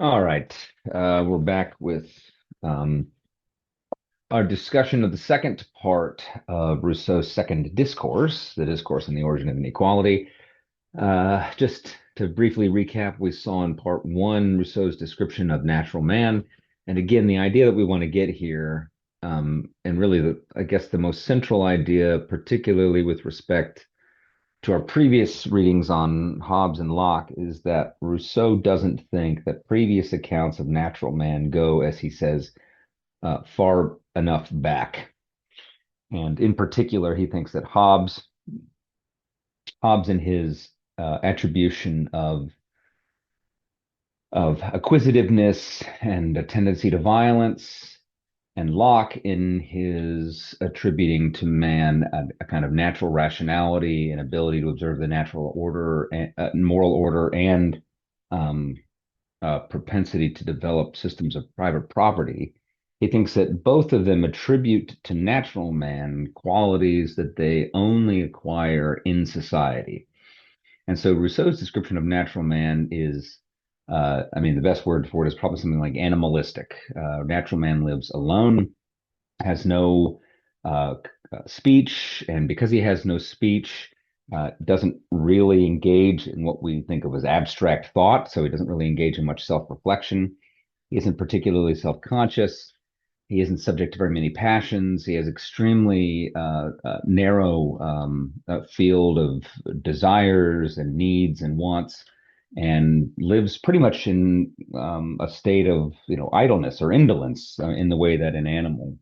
All right. We're back with um, our discussion of the second part of Rousseau's second discourse, the discourse on the origin of inequality. Just to briefly recap, we saw in part one Rousseau's description of natural man. And again, the idea that we want to get here, and really, I guess, the most central idea, particularly with respect to our previous readings on Hobbes and Locke, is that Rousseau doesn't think that previous accounts of natural man go, as he says, far enough back. And in particular, he thinks that Hobbes in his attribution of acquisitiveness and a tendency to violence, and Locke in his attributing to man a kind of natural rationality and ability to observe the natural order, moral order, and um, propensity to develop systems of private property. He thinks that both of them attribute to natural man qualities that they only acquire in society. And so Rousseau's description of natural man is, I mean, the best word for it is probably something like animalistic. Natural man lives alone, has no speech, and because he has no speech, doesn't really engage in what we think of as abstract thought. So he doesn't really engage in much self-reflection. He isn't particularly self-conscious. He isn't subject to very many passions. He has extremely narrow field of desires and needs and wants, and lives pretty much in a state of idleness or indolence in the way that an animal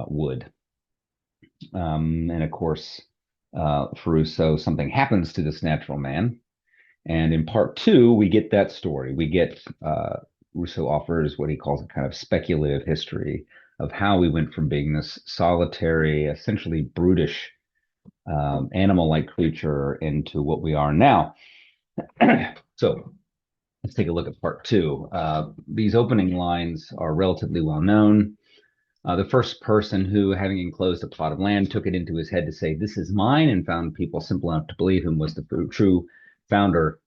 would. And of course, for Rousseau, something happens to this natural man. And in part two, we get that story. We get Rousseau offers what he calls a kind of speculative history of how we went from being this solitary, essentially brutish, animal-like creature into what we are now. So let's take a look at part two. These opening lines are relatively well known. The first person who, having enclosed a plot of land, took it into his head to say, "This is mine," and found people simple enough to believe him, was the true founder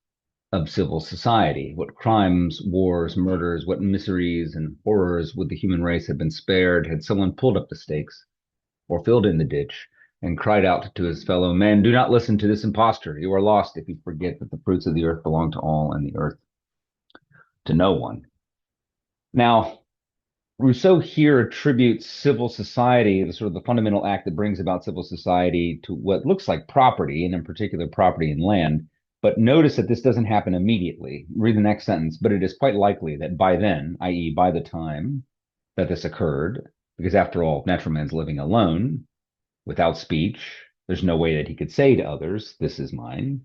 of civil society. What crimes, wars, murders, what miseries and horrors would the human race have been spared had someone pulled up the stakes or filled in the ditch and cried out to his fellow men, "Do not listen to this impostor. You are lost if you forget that the fruits of the earth belong to all and the earth to no one." Now, Rousseau here attributes civil society, the sort of the fundamental act that brings about civil society, to what looks like property, and in particular property in land. But notice that this doesn't happen immediately. Read the next sentence. But it is quite likely that by then, i.e., by the time that this occurred, because after all, natural man's living alone, without speech, there's no way that he could say to others, "This is mine."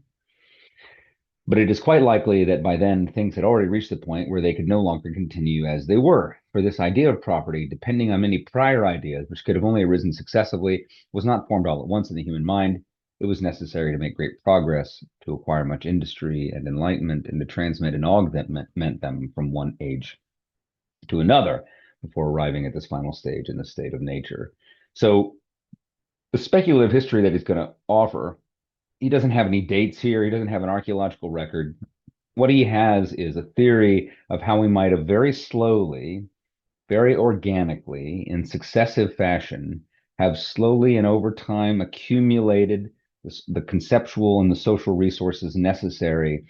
But it is quite likely that by then things had already reached the point where they could no longer continue as they were. For this idea of property, depending on many prior ideas, which could have only arisen successively, was not formed all at once in the human mind. It was necessary to make great progress, to acquire much industry and enlightenment, and to transmit and augment them from one age to another before arriving at this final stage in the state of nature. So the speculative history that he's going to offer, he doesn't have any dates here. He doesn't have an archaeological record. What he has is a theory of how we might have very slowly, very organically, in successive fashion, have slowly and over time accumulated the conceptual and the social resources necessary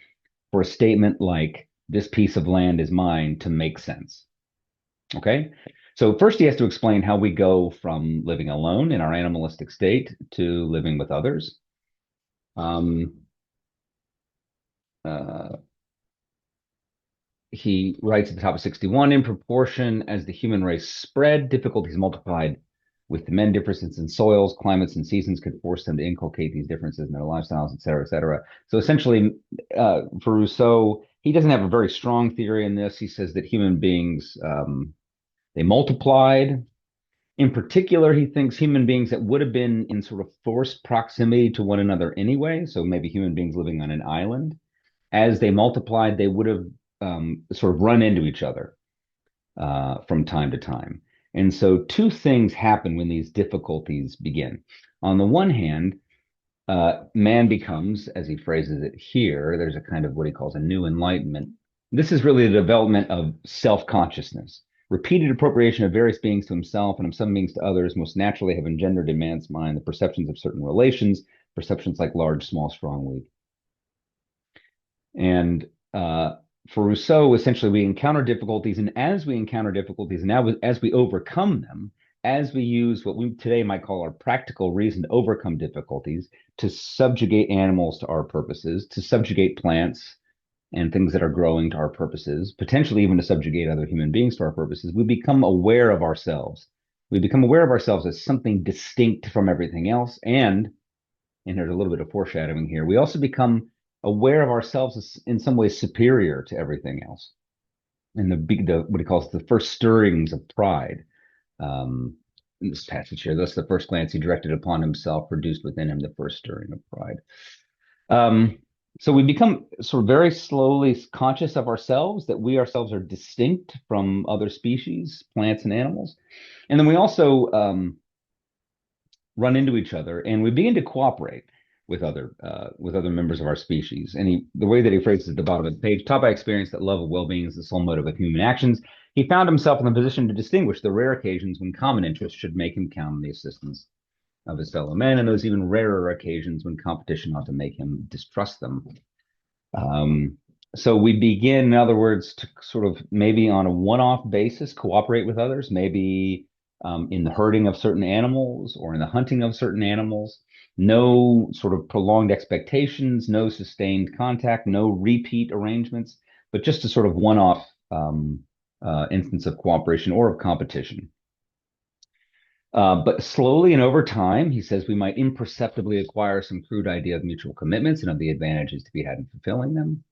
for a statement like, "This piece of land is mine," to make sense. Okay? So first he has to explain how we go from living alone in our animalistic state to living with others. Um, uh, he writes at the top of 61, "In proportion as the human race spread, difficulties multiplied. With the men, differences in soils, climates, and seasons could force them to inculcate these differences in their lifestyles, et cetera, et cetera." So essentially, for Rousseau, he doesn't have a very strong theory in this. He says that human beings, they multiplied. In particular, he thinks human beings that would have been in sort of forced proximity to one another anyway, so maybe human beings living on an island, as they multiplied, they would have sort of run into each other from time to time. And so two things happen when these difficulties begin. On the one hand, man becomes, as he phrases it here, there's a kind of what he calls a new enlightenment. This is really the development of self-consciousness. Repeated appropriation of various beings to himself and of some beings to others most naturally have engendered in man's mind the perceptions of certain relations, perceptions like large, small, strong, weak. And for Rousseau, essentially, we encounter difficulties, and as we encounter difficulties, and now as we overcome them, as we use what we today might call our practical reason to overcome difficulties, to subjugate animals to our purposes, to subjugate plants and things that are growing to our purposes, potentially even to subjugate other human beings to our purposes, we become aware of ourselves. We become aware of ourselves as something distinct from everything else. And there's a little bit of foreshadowing here, we also become aware of ourselves as in some ways superior to everything else. And what he calls the first stirrings of pride. In this passage here, thus the first glance he directed upon himself produced within him the first stirring of pride. Um, so we become sort of very slowly conscious of ourselves, that we ourselves are distinct from other species, plants and animals. And then we also run into each other and we begin to cooperate with other members of our species. And the way that he phrases it at the bottom of the page, taught by experience that love of well-being is the sole motive of human actions, he found himself in the position to distinguish the rare occasions when common interests should make him count on the assistance of his fellow men, and those even rarer occasions when competition ought to make him distrust them. Um, so we begin, in other words, to sort of maybe on a one-off basis cooperate with others, maybe in the herding of certain animals or in the hunting of certain animals. No sort of prolonged expectations, no sustained contact, no repeat arrangements, but just a sort of one-off instance of cooperation or of competition. But slowly and over time, he says we might imperceptibly acquire some crude idea of mutual commitments and of the advantages to be had in fulfilling them.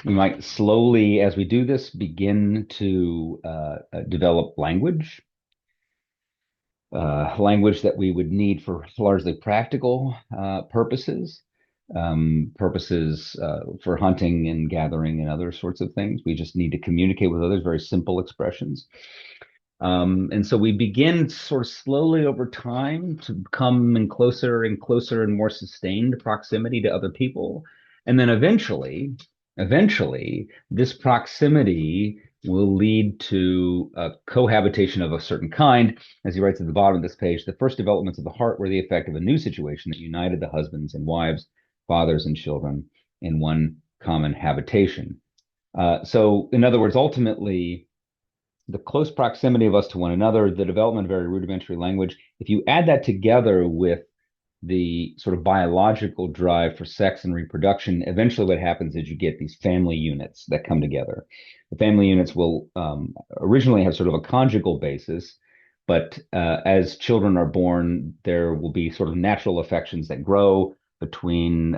We might slowly, as we do this, begin to develop language, language that we would need for largely practical purposes, purposes for hunting and gathering and other sorts of things. We just need to communicate with others, very simple expressions. And so we begin sort of slowly over time to come in closer and closer and more sustained proximity to other people. And then eventually, this proximity will lead to a cohabitation of a certain kind. As he writes at the bottom of this page, the first developments of the heart were the effect of a new situation that united the husbands and wives, fathers and children in one common habitation. So, in other words, ultimately, the close proximity of us to one another, the development of very rudimentary language, if you add that together with the sort of biological drive for sex and reproduction, eventually what happens is you get these family units that come together. The family units will originally have sort of a conjugal basis, but as children are born, there will be sort of natural affections that grow between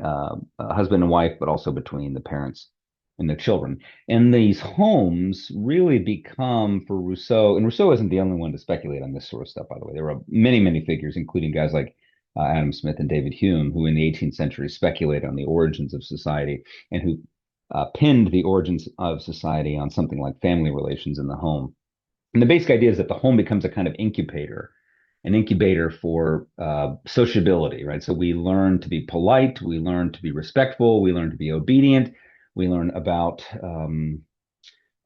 husband and wife, but also between the parents and the children. And these homes really become, for Rousseau, and Rousseau isn't the only one to speculate on this sort of stuff, by the way. There are many, many figures, including guys like Adam Smith and David Hume, who in the 18th century speculated on the origins of society and who pinned the origins of society on something like family relations in the home. And the basic idea is that the home becomes a kind of incubator, an incubator for sociability, right? So we learn to be polite, we learn to be respectful, we learn to be obedient, we learn about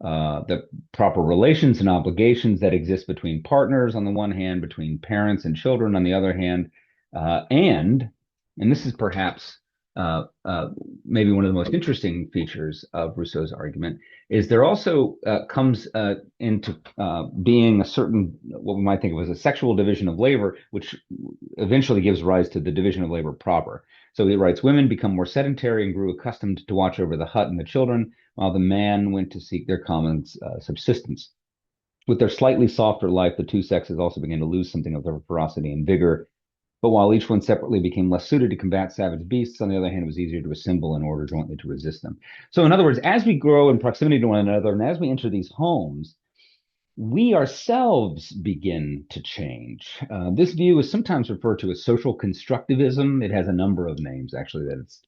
the proper relations and obligations that exist between partners on the one hand, between parents and children on the other hand, and this is perhaps maybe one of the most interesting features of Rousseau's argument, is there also comes into being a certain, what we might think of as a sexual division of labor, which eventually gives rise to the division of labor proper. So he writes, women become more sedentary and grew accustomed to watch over the hut and the children, while the man went to seek their common subsistence. With their slightly softer life, the two sexes also began to lose something of their ferocity and vigor. But while each one separately became less suited to combat savage beasts, on the other hand, it was easier to assemble in order jointly to resist them. So, in other words, as we grow in proximity to one another and as we enter these homes, we ourselves begin to change. This view is sometimes referred to as social constructivism. It has a number of names, actually, that it's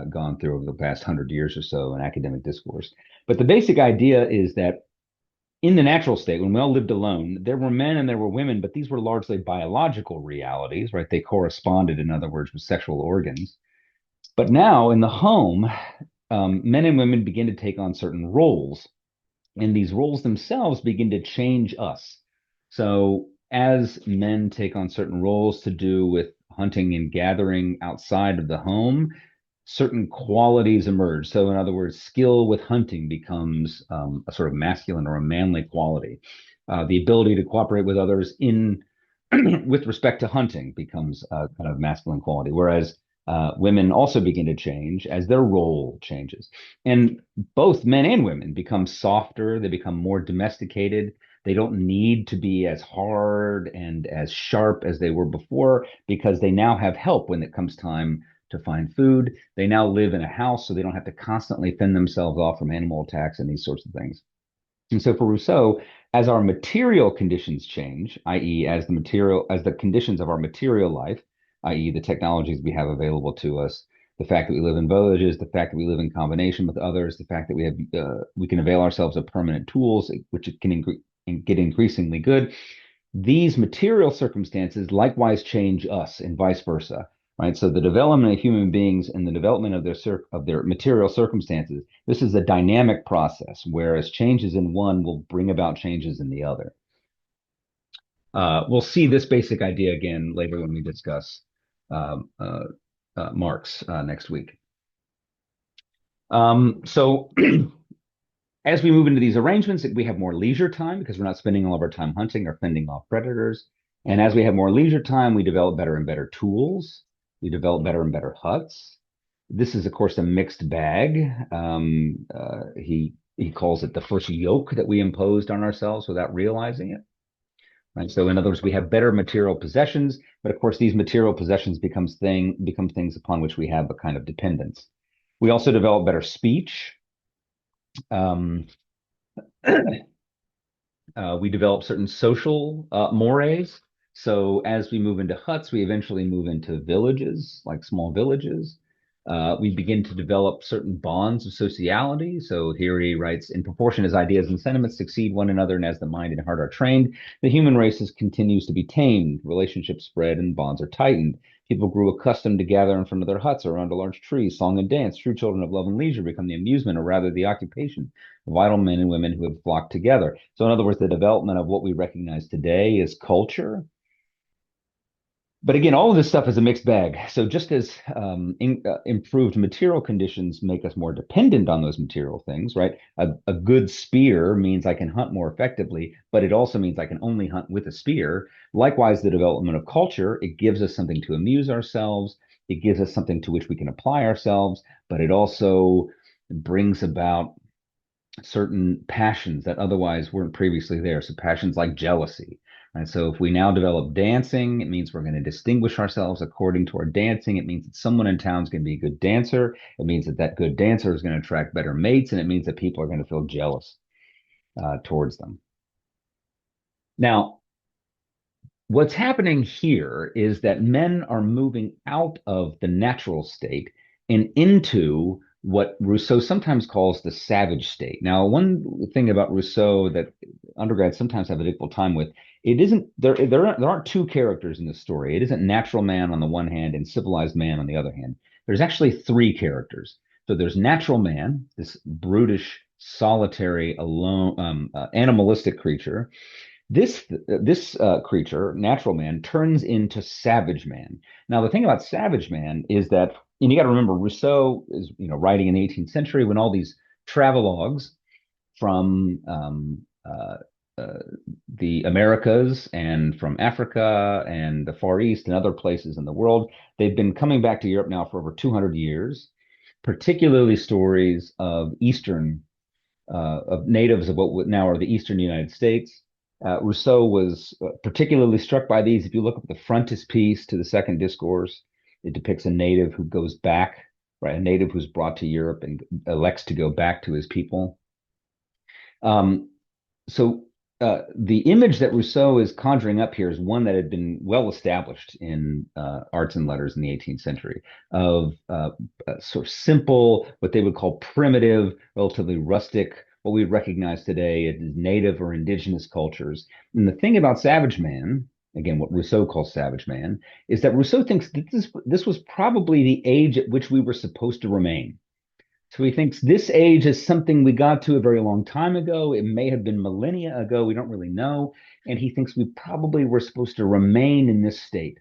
gone through over the past 100 years or so in academic discourse. But the basic idea is that in the natural state, when we all lived alone, there were men and there were women, but these were largely biological realities, right? They corresponded, in other words, with sexual organs. But now in the home, men and women begin to take on certain roles, and these roles themselves begin to change us. So as men take on certain roles to do with hunting and gathering outside of the home, certain qualities emerge. So in other words, skill with hunting becomes a sort of masculine or a manly quality. The ability to cooperate with others in with respect to hunting becomes a kind of masculine quality, whereas women also begin to change as their role changes. And both men and women become softer, they become more domesticated. They don't need to be as hard and as sharp as they were before because they now have help when it comes time to find food. They now live in a house, so they don't have to constantly fend themselves off from animal attacks and these sorts of things. And so for Rousseau, as our material conditions change, i.e., as the conditions of our material life, i.e., the technologies we have available to us, the fact that we live in villages, the fact that we live in combination with others, the fact that we can avail ourselves of permanent tools, which can get increasingly good. These material circumstances likewise change us, and vice versa, right? So the development of human beings and the development of their material circumstances, this is a dynamic process, whereas changes in one will bring about changes in the other. We'll see this basic idea again later when we discuss um, uh, Marx next week. So as we move into these arrangements, we have more leisure time because we're not spending all of our time hunting or fending off predators. And as we have more leisure time, we develop better and better tools. We develop better and better huts. This is, of course, a mixed bag. He calls it the first yoke that we imposed on ourselves without realizing it. Right. So, in other words, we have better material possessions, but of course, these material possessions become things upon which we have a kind of dependence. We also develop better speech. Um, we develop certain social mores. So as we move into huts, we eventually move into villages, like small villages. We begin to develop certain bonds of sociality. So here he writes, in proportion as ideas and sentiments succeed one another and as the mind and heart are trained, the human race continues to be tamed. Relationships spread and bonds are tightened. People grew accustomed to gather in front of their huts or around a large tree, song and dance. True children of love and leisure become the amusement or rather the occupation of vital men and women who have flocked together. So in other words, the development of what we recognize today is culture. But again, all of this stuff is a mixed bag. So just as improved material conditions make us more dependent on those material things, right? A good spear means I can hunt more effectively, but it also means I can only hunt with a spear. Likewise, the development of culture, it gives us something to amuse ourselves. It gives us something to which we can apply ourselves, but it also brings about certain passions that otherwise weren't previously there. So passions like jealousy. And so if we now develop dancing, it means we're going to distinguish ourselves according to our dancing. It means that someone in town is going to be a good dancer. It means that that good dancer is going to attract better mates, and it means that people are going to feel jealous towards them. Now, what's happening here is that men are moving out of the natural state and into what Rousseau sometimes calls the savage state. Now, one thing about Rousseau that undergrads sometimes have a difficult time with, it isn't there aren't two characters in the story. It isn't natural man on the one hand and civilized man on the other hand. There's actually three characters. So there's natural man, this brutish, solitary, alone, animalistic creature. This creature, natural man, turns into savage man. Now, the thing about savage man is that, and you got to remember, Rousseau is writing in the 18th century when all these travelogues from uh, the Americas and from Africa and the Far East and other places in the world, they've been coming back to Europe now for over 200 years, particularly stories of of natives of what now are the Eastern United States. Rousseau was particularly struck by these. If you look at the frontispiece to the second discourse, it depicts a native who goes back, right? A native who's brought to Europe and elects to go back to his people. Um, so the image that Rousseau is conjuring up here is one that had been well established in arts and letters in the 18th century of sort of simple, what they would call primitive, relatively rustic, what we recognize today as native or indigenous cultures. And the thing about savage man, again, what Rousseau calls savage man, is that Rousseau thinks that this was probably the age at which we were supposed to remain. So he thinks this age is something we got to a very long time ago. It may have been millennia ago. We don't really know. And he thinks we probably were supposed to remain in this state.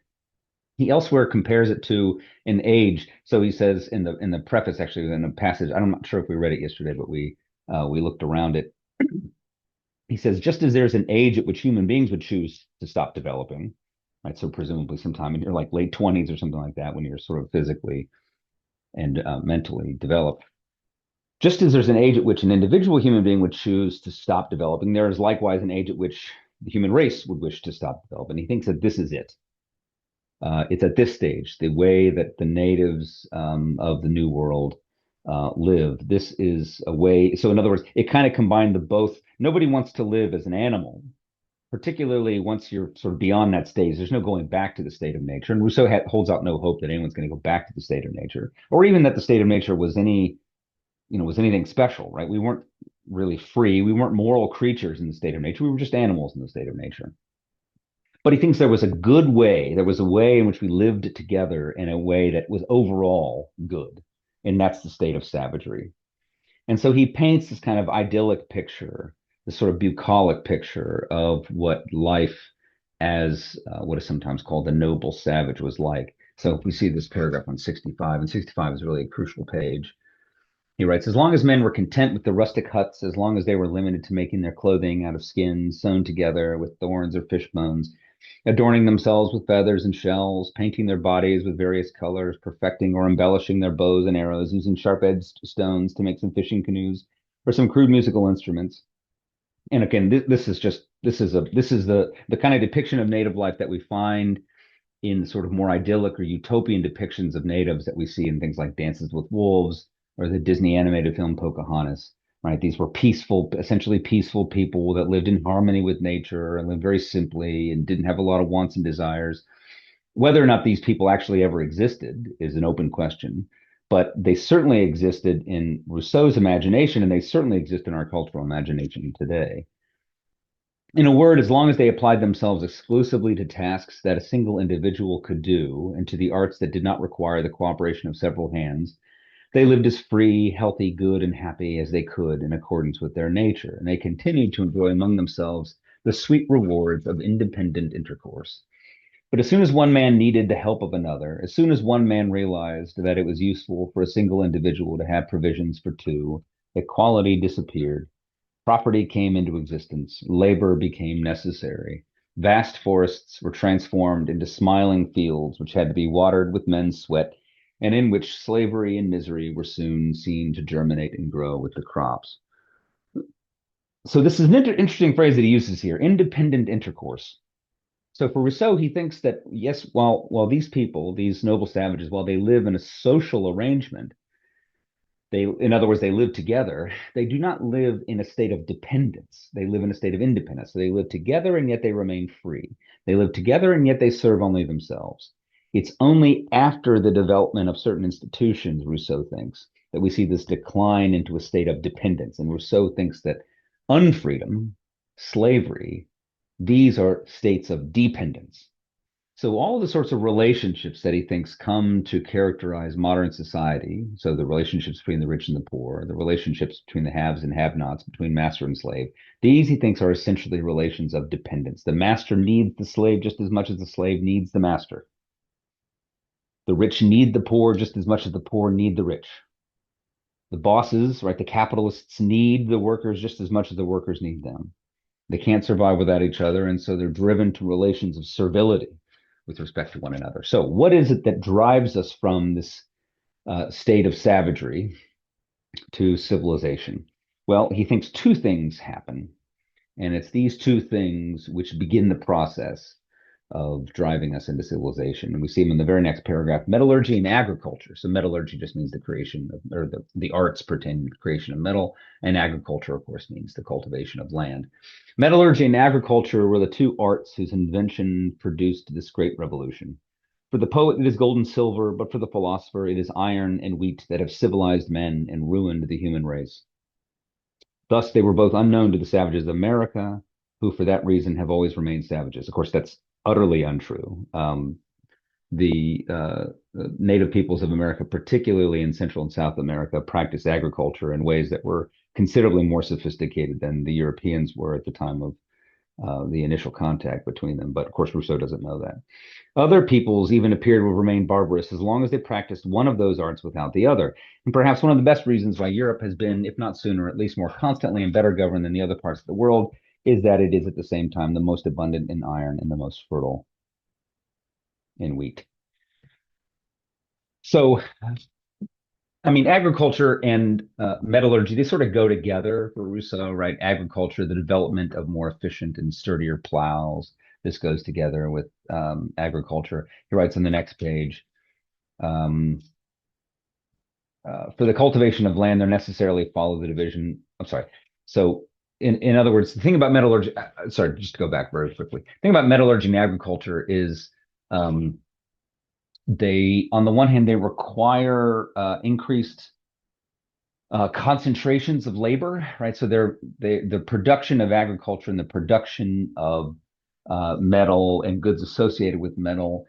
He elsewhere compares it to an age. So he says in the preface, actually, in a passage, I'm not sure if we read it yesterday, but we looked around it. He says, just as there's an age at which human beings would choose to stop developing, right? So presumably sometime in your like late 20s or something like that, when you're sort of physically and mentally developed. Just as there's an age at which an individual human being would choose to stop developing, there is likewise an age at which the human race would wish to stop developing. He thinks that this is it. It's at this stage, the way that the natives of the New World live. This is a way. So, in other words, it kind of combined the both. Nobody wants to live as an animal, particularly once you're sort of beyond that stage. There's no going back to the state of nature. And Rousseau holds out no hope that anyone's going to go back to the state of nature, or even that the state of nature was was anything special, right? We weren't really free. We weren't moral creatures in the state of nature. We were just animals in the state of nature. But he thinks there was a good way. There was a way in which we lived together in a way that was overall good. And that's the state of savagery. And so he paints this kind of idyllic picture, this sort of bucolic picture of what life as what is sometimes called the noble savage was like. So if we see this paragraph on 65, and 65 is really a crucial page. He writes, as long as men were content with the rustic huts, as long as they were limited to making their clothing out of skins sewn together with thorns or fish bones, adorning themselves with feathers and shells, painting their bodies with various colors, perfecting or embellishing their bows and arrows, using sharp-edged stones to make some fishing canoes or some crude musical instruments. And again, this is the kind of depiction of native life that we find in sort of more idyllic or utopian depictions of natives that we see in things like Dances with Wolves or the Disney animated film Pocahontas, right? These were peaceful, essentially peaceful people that lived in harmony with nature and lived very simply and didn't have a lot of wants and desires. Whether or not these people actually ever existed is an open question, but they certainly existed in Rousseau's imagination, and they certainly exist in our cultural imagination today. In a word, as long as they applied themselves exclusively to tasks that a single individual could do and to the arts that did not require the cooperation of several hands, they lived as free, healthy, good, and happy as they could in accordance with their nature, and they continued to enjoy among themselves the sweet rewards of independent intercourse. But as soon as one man needed the help of another, as soon as one man realized that it was useful for a single individual to have provisions for two, equality disappeared. Property came into existence. Labor became necessary. Vast forests were transformed into smiling fields, which had to be watered with men's sweat, and in which slavery and misery were soon seen to germinate and grow with the crops. So this is an interesting phrase that he uses here, independent intercourse. So for Rousseau, he thinks that yes, while these people, these noble savages, while they live in a social arrangement, in other words, they live together. They do not live in a state of dependence. They live in a state of independence. So they live together and yet they remain free. They live together and yet they serve only themselves. It's only after the development of certain institutions, Rousseau thinks, that we see this decline into a state of dependence. And Rousseau thinks that unfreedom, slavery, these are states of dependence. So all the sorts of relationships that he thinks come to characterize modern society, so the relationships between the rich and the poor, the relationships between the haves and have-nots, between master and slave, these he thinks are essentially relations of dependence. The master needs the slave just as much as the slave needs the master. The rich need the poor just as much as the poor need the rich. The bosses, right, the capitalists need the workers just as much as the workers need them. They can't survive without each other, and so they're driven to relations of servility with respect to one another. So, what is it that drives us from this state of savagery to civilization? Well, he thinks two things happen, and it's these two things which begin the process of driving us into civilization. And we see them in the very next paragraph, metallurgy and agriculture. So metallurgy just means the creation of, or the arts pertaining to the creation of metal. And agriculture, of course, means the cultivation of land. Metallurgy and agriculture were the two arts whose invention produced this great revolution. For the poet, it is gold and silver, but for the philosopher, it is iron and wheat that have civilized men and ruined the human race. Thus, they were both unknown to the savages of America, who for that reason have always remained savages. Of course, that's utterly untrue. the native peoples of America, particularly in Central and South America, practiced agriculture in ways that were considerably more sophisticated than the Europeans were at the time of the initial contact between them. But of course, Rousseau doesn't know that. Other peoples even appear to have remained barbarous as long as they practiced one of those arts without the other. And perhaps one of the best reasons why Europe has been, if not sooner, at least more constantly and better governed than the other parts of the world is that it is at the same time the most abundant in iron and the most fertile in wheat. So, I mean, agriculture and metallurgy, they sort of go together for Rousseau, right? Agriculture, the development of more efficient and sturdier plows. This goes together with agriculture. He writes on the next page, um, for the cultivation of land, there necessarily follow the division. I'm sorry. So, in other words, the thing about metallurgy, sorry, just to go back very quickly. The thing about metallurgy and agriculture is um, on the one hand, they require increased concentrations of labor, right? So the production of agriculture and the production of metal and goods associated with metal,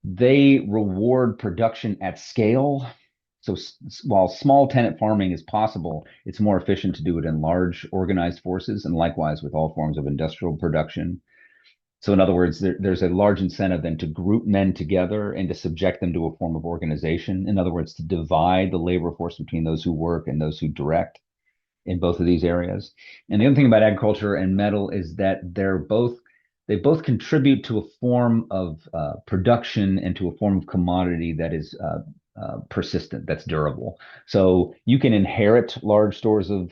they reward production at scale. So while small tenant farming is possible, it's more efficient to do it in large organized forces, and likewise with all forms of industrial production. So in other words, there's a large incentive then to group men together and to subject them to a form of organization. In other words, to divide the labor force between those who work and those who direct in both of these areas. And the other thing about agriculture and metal is that they both contribute to a form of production and to a form of commodity that is persistent, that's durable. So you can inherit large stores of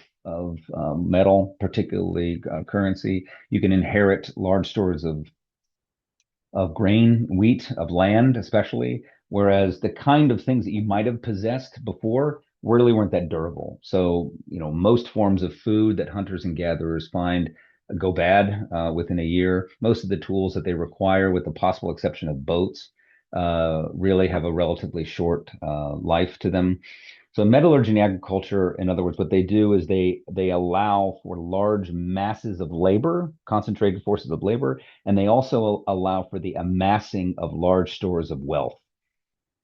metal, particularly currency. You can inherit large stores of grain, wheat, of land, especially. Whereas the kind of things that you might have possessed before really weren't that durable. So, most forms of food that hunters and gatherers find go bad within a year. Most of the tools that they require, with the possible exception of boats, really have a relatively short life to them. So metallurgy and agriculture, in other words, what they do is they allow for large masses of labor, concentrated forces of labor, and they also allow for the amassing of large stores of wealth.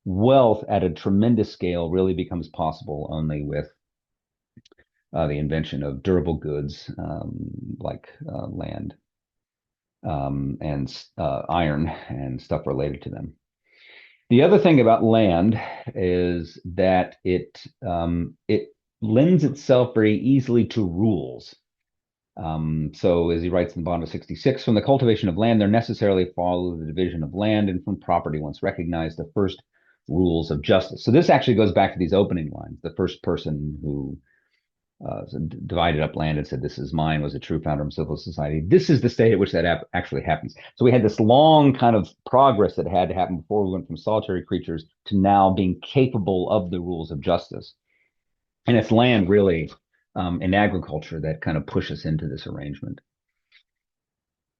Wealth at a tremendous scale really becomes possible only with the invention of durable goods like land and iron and stuff related to them. The other thing about land is that it lends itself very easily to rules. So as he writes in the bottom of 66, from the cultivation of land, there necessarily follow the division of land, and from property once recognized, the first rules of justice. So this actually goes back to these opening lines. The first person who divided up land and said, "This is mine," was a true founder of civil society. This is the state at which that actually happens. So we had this long kind of progress that had to happen before we went from solitary creatures to now being capable of the rules of justice. And it's land, really, in agriculture that kind of push us into this arrangement.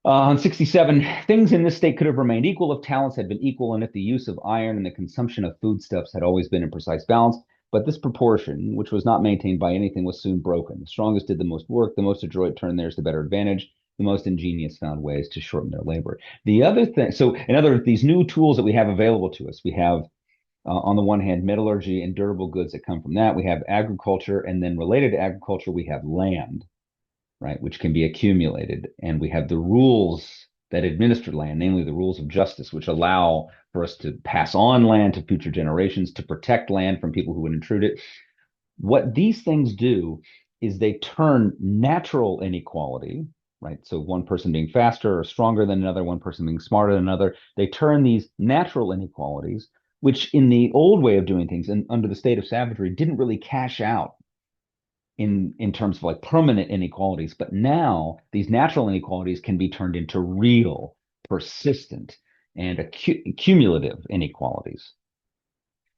On 67, things in this state could have remained equal if talents had been equal and if the use of iron and the consumption of foodstuffs had always been in precise balance. But this proportion, which was not maintained by anything, was soon broken. The strongest did the most work, the most adroit turned theirs to better advantage, the most ingenious found ways to shorten their labor. The other thing, so in other words, these new tools that we have available to us, we have on the one hand, metallurgy and durable goods that come from that. We have agriculture, and then related to agriculture, we have land, right, which can be accumulated. And we have the rules that administer land, namely the rules of justice, which allow for us to pass on land to future generations, to protect land from people who would intrude it. What these things do is they turn natural inequality, right? So one person being faster or stronger than another, one person being smarter than another, they turn these natural inequalities, which in the old way of doing things and under the state of savagery didn't really cash out in terms of like permanent inequalities. But now these natural inequalities can be turned into real, persistent, and cumulative inequalities.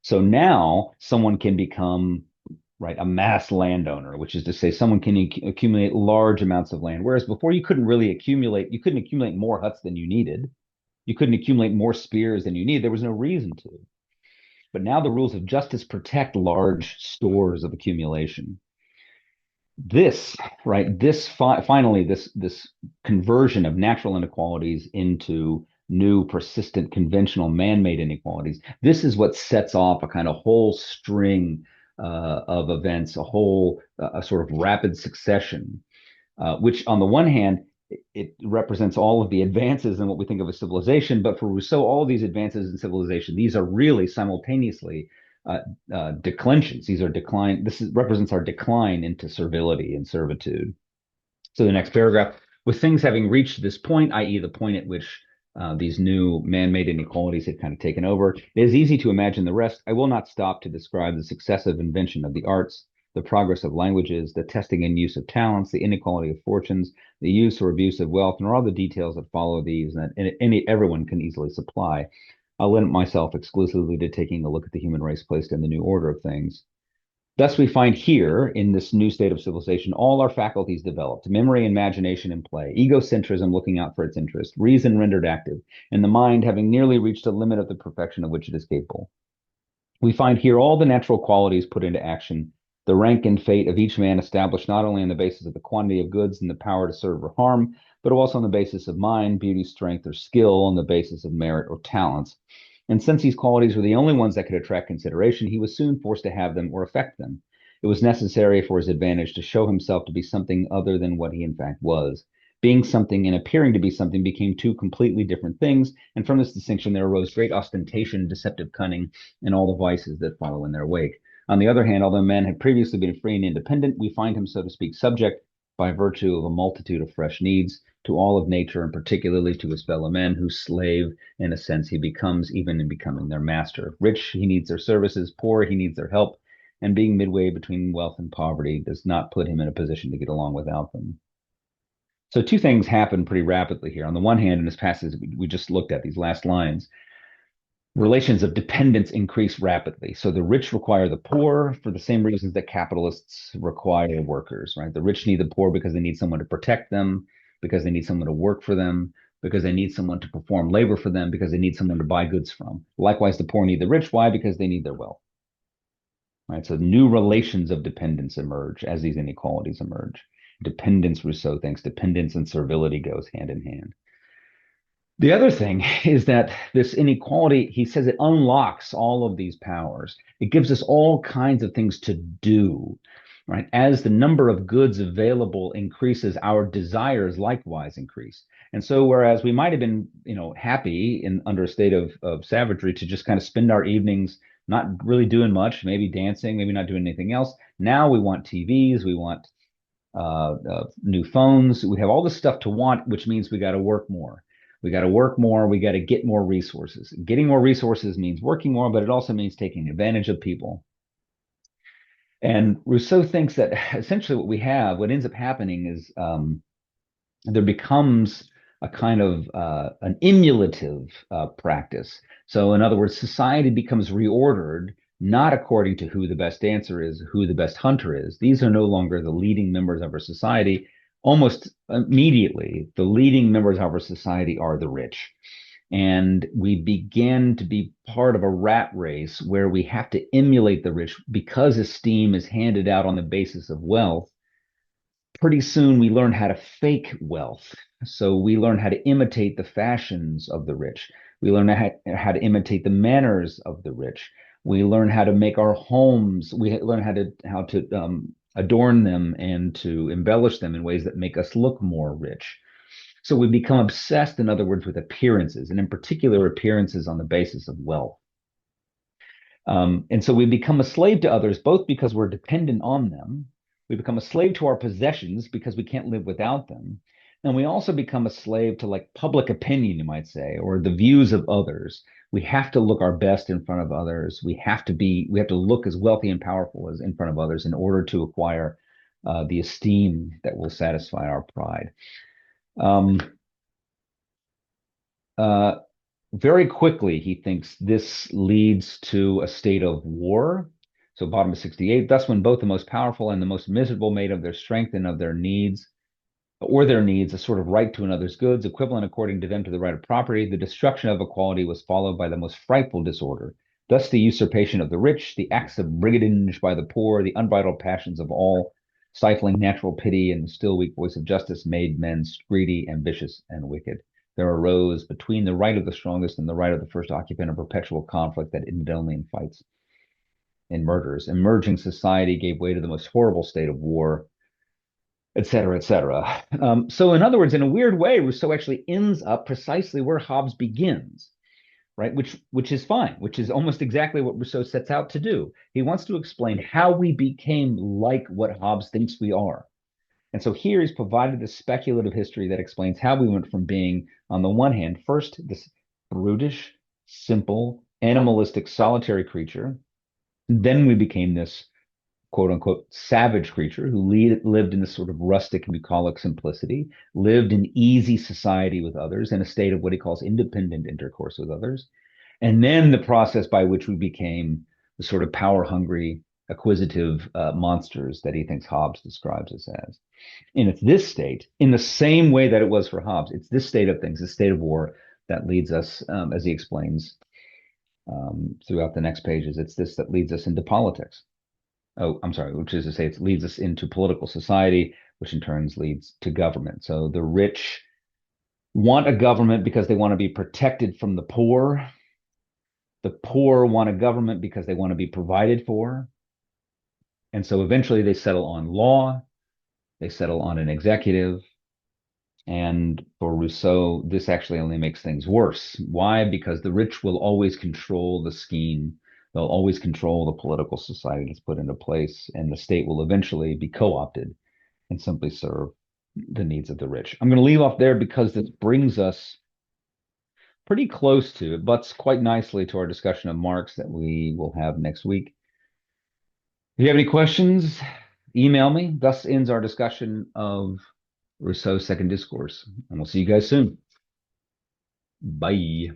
So now someone can become, right, a mass landowner, which is to say someone can accumulate large amounts of land. Whereas before you couldn't accumulate more huts than you needed. You couldn't accumulate more spears than you needed. There was no reason to. But now the rules of justice protect large stores of accumulation. This, right, finally, this conversion of natural inequalities into new, persistent, conventional, man-made inequalities. This is what sets off a kind of whole string of events, a sort of rapid succession, which on the one hand, it represents all of the advances in what we think of as civilization. But for Rousseau, all of these advances in civilization, these are really simultaneously uh, declensions. These are decline. Represents our decline into servility and servitude. So the next paragraph, with things having reached this point, i.e., the point at which these new man-made inequalities had kind of taken over, it is easy to imagine the rest. I will not stop to describe the successive invention of the arts, the progress of languages, the testing and use of talents, the inequality of fortunes, the use or abuse of wealth, nor all the details that follow these, and that everyone can easily supply. I'll limit myself exclusively to taking a look at the human race placed in the new order of things. Thus, we find here in this new state of civilization all our faculties developed: memory, imagination, and play, egocentrism looking out for its interest, reason rendered active, and the mind having nearly reached a limit of the perfection of which it is capable. We find here all the natural qualities put into action, the rank and fate of each man established not only on the basis of the quantity of goods and the power to serve or harm, but also on the basis of mind, beauty, strength, or skill, on the basis of merit or talents. And since these qualities were the only ones that could attract consideration, he was soon forced to have them or affect them. It was necessary for his advantage to show himself to be something other than what he in fact was. Being something and appearing to be something became two completely different things, and from this distinction there arose great ostentation, deceptive cunning, and all the vices that follow in their wake. On the other hand, although man had previously been free and independent, we find him, so to speak, subject, by virtue of a multitude of fresh needs, to all of nature, and particularly to his fellow men, whose slave, in a sense, he becomes even in becoming their master. Rich, he needs their services; poor, he needs their help; and being midway between wealth and poverty does not put him in a position to get along without them. So two things happen pretty rapidly here. On the one hand, in this passage we just looked at, these last lines, relations of dependence increase rapidly. So the rich require the poor for the same reasons that capitalists require workers, right? The rich need the poor because they need someone to protect them, because they need someone to work for them, because they need someone to perform labor for them, because they need someone to buy goods from. Likewise, the poor need the rich. Why? Because they need their wealth, right? So new relations of dependence emerge as these inequalities emerge. Dependence, Rousseau thinks, dependence and servility goes hand in hand. The other thing is that this inequality, he says, it unlocks all of these powers. It gives us all kinds of things to do, right? As the number of goods available increases, our desires likewise increase. And so, whereas we might have been, happy in under a state of savagery to just kind of spend our evenings not really doing much, maybe dancing, maybe not doing anything else, now we want TVs, we want new phones, we have all this stuff to want, which means we got to work more. We got to work more. We got to get more resources. Getting more resources means working more, but it also means taking advantage of people. And Rousseau thinks that essentially what ends up happening is there becomes a kind of an emulative practice. So, in other words, society becomes reordered not according to who the best dancer is, who the best hunter is. These are no longer the leading members of our society. Almost immediately, the leading members of our society are the rich. And we begin to be part of a rat race where we have to emulate the rich because esteem is handed out on the basis of wealth. Pretty soon we learn how to fake wealth. So we learn how to imitate the fashions of the rich. We learn how to imitate the manners of the rich. We learn how to make our homes. We learn how to adorn them and to embellish them in ways that make us look more rich. So we become obsessed, in other words, with appearances, and in particular, appearances on the basis of wealth. And so we become a slave to others, both because we're dependent on them. We become a slave to our possessions because we can't live without them. And we also become a slave to like public opinion, you might say, or the views of others. We have to look our best in front of others. We have to look as wealthy and powerful as in front of others in order to acquire the esteem that will satisfy our pride. Um, uh, Very quickly, he thinks this leads to a state of war. So, bottom of 68, thus, when both the most powerful and the most miserable made of their strength and of their needs, or their needs, a sort of right to another's goods, equivalent according to them to the right of property, the destruction of equality was followed by the most frightful disorder. Thus, the usurpation of the rich, the acts of brigandage by the poor, the unbridled passions of all, stifling natural pity and the still weak voice of justice, made men greedy, ambitious, and wicked. there arose between the right of the strongest and the right of the first occupant a perpetual conflict that ended only in fights and murders. Emerging society gave way to the most horrible state of war, et cetera, et cetera. So, in other words, in a weird way, Rousseau actually ends up precisely where Hobbes begins, right? Which is fine, which is almost exactly what Rousseau sets out to do. He wants to explain how we became like what Hobbes thinks we are. And so here he's provided this speculative history that explains how we went from being, on the one hand, first this brutish, simple, animalistic, solitary creature. Then we became this quote unquote savage creature who lived in this sort of rustic bucolic simplicity, lived in easy society with others, in a state of what he calls independent intercourse with others. And then the process by which we became the sort of power hungry, acquisitive monsters that he thinks Hobbes describes us as. And it's this state, in the same way that it was for Hobbes, it's this state of things, this state of war, that leads us, as he explains throughout the next pages, it's this that leads us into politics. Oh, I'm sorry, which is to say, it leads us into political society, which in turn leads to government. So the rich want a government because they want to be protected from the poor. The poor want a government because they want to be provided for. And so eventually they settle on law, they settle on an executive. And for Rousseau, this actually only makes things worse. Why? Because the rich will always control the scheme. They'll always control the political society that's put into place, and the state will eventually be co-opted and simply serve the needs of the rich. I'm going to leave off there because this brings us pretty close to, it butts quite nicely to our discussion of Marx that we will have next week. If you have any questions, email me. Thus ends our discussion of Rousseau's Second Discourse, and we'll see you guys soon. Bye.